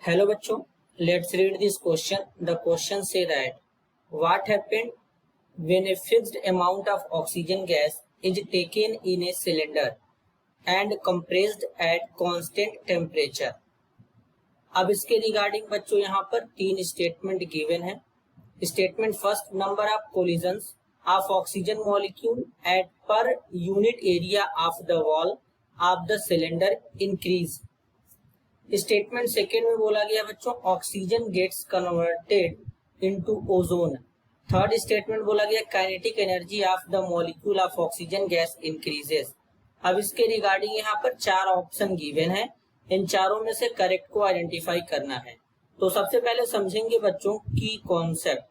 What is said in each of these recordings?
Hello बच्चों, let's read this question. The question say that what happened when a fixed amount of oxygen gas is taken in a cylinder and compressed at constant temperature. अब इसके regarding बच्चों यहाँ पर तीन statement given है. Statement first, number of collisions of oxygen molecule at per unit area of the wall of the cylinder increase. Statement second में बोला गया बच्चों oxygen gets converted into ozone. Third statement बोला गया kinetic energy of the molecule of oxygen gas increases. अब इसके regarding यहाँ पर चार ऑप्शन गिवन है. इन चारों में से करेक्ट को आइडेंटिफाई करना है. तो सबसे पहले समझेंगे बच्चों की कॉन्सेप्ट.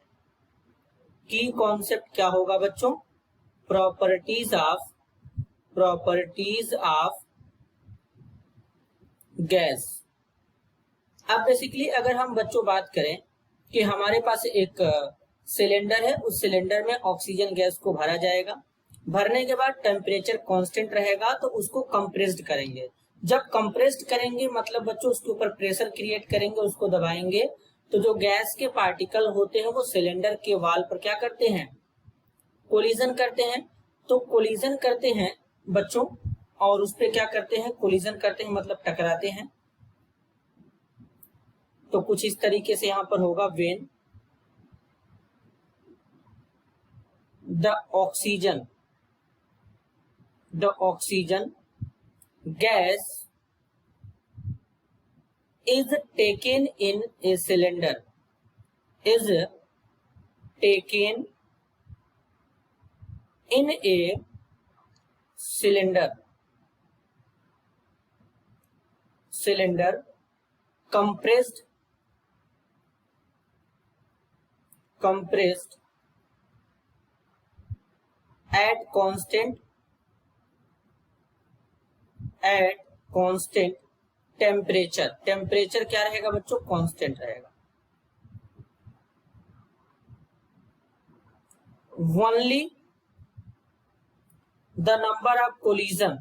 की कॉन्सेप्ट क्या होगा बच्चों? Properties of gas. अब बेसिकली अगर हम बच्चों बात करें कि हमारे पास एक सिलेंडर है, उस सिलेंडर में ऑक्सीजन गैस को भरा जाएगा. भरने के बाद टेम्परेचर कांस्टेंट रहेगा तो उसको कंप्रेस्ड करेंगे. जब कंप्रेस्ड करेंगे मतलब बच्चों उसके ऊपर प्रेशर क्रिएट करेंगे, उसको दबाएंगे तो जो गैस के पार्टिकल होते हैं वो सिलेंडर के वाल पर क्या करते हैं? कोलिजन करते हैं. तो कोलिजन करते हैं बच्चों और उस पे क्या करते हैं? कोलिजन करते हैं मतलब टकराते हैं. तो कुछ इस तरीके से यहां पर होगा when the oxygen gas is taken in a cylinder compressed at constant temperature क्या रहेगा बच्चों? कांस्टेंट रहेगा. Only the number of collision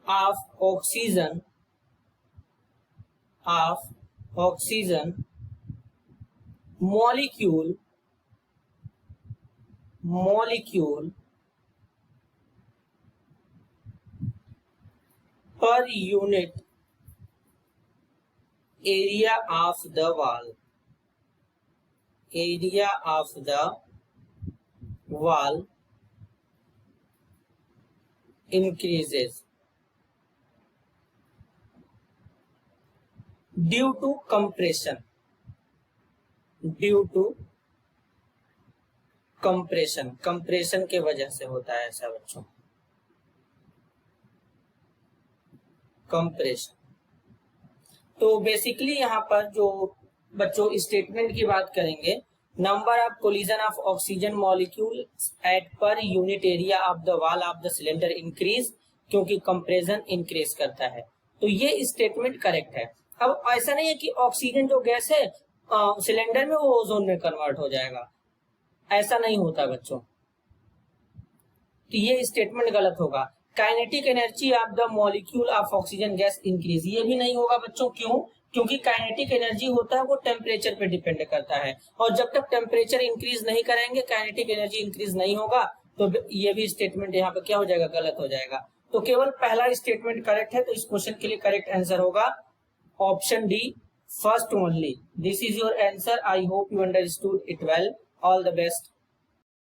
of oxygen molecule per unit area of the wall increases due to compression. Compression के वजह से होता है ऐसा बच्चों. कंप्रेशन. तो बेसिकली यहाँ पर जो बच्चों स्टेटमेंट की बात करेंगे, number of collision of oxygen molecule at per unit area of the wall of the cylinder increase, क्योंकि कंप्रेशन इंक्रीज करता है. तो ये स्टेटमेंट करेक्ट है. अब ऐसा नहीं है कि ऑक्सीजन जो गैस है सिलेंडर में वो ओजोन में कन्वर्ट हो जाएगा, ऐसा नहीं होता बच्चों. तो ये स्टेटमेंट गलत होगा. Kinetic energy of the molecule of oxygen gas increase, ये भी नहीं होगा बच्चों. क्यों? क्योंकि काइनेटिक एनर्जी होता है वो टेम्परेचर पे डिपेंड करता है, और जब तक टेम्परेचर इंक्रीज नहीं करेंगे काइनेटिक एनर्जी इंक्रीज नहीं होगा. तो ये भी स्टेटमेंट यहाँ पे क्या हो जाएगा? गलत हो जाएगा. तो केवल पहला स्टेटमेंट करेक्ट है. तो इस क्वेश्चन के लिए करेक्ट आंसर होगा option D, first only. This is your answer. I hope you understood it well. All the best.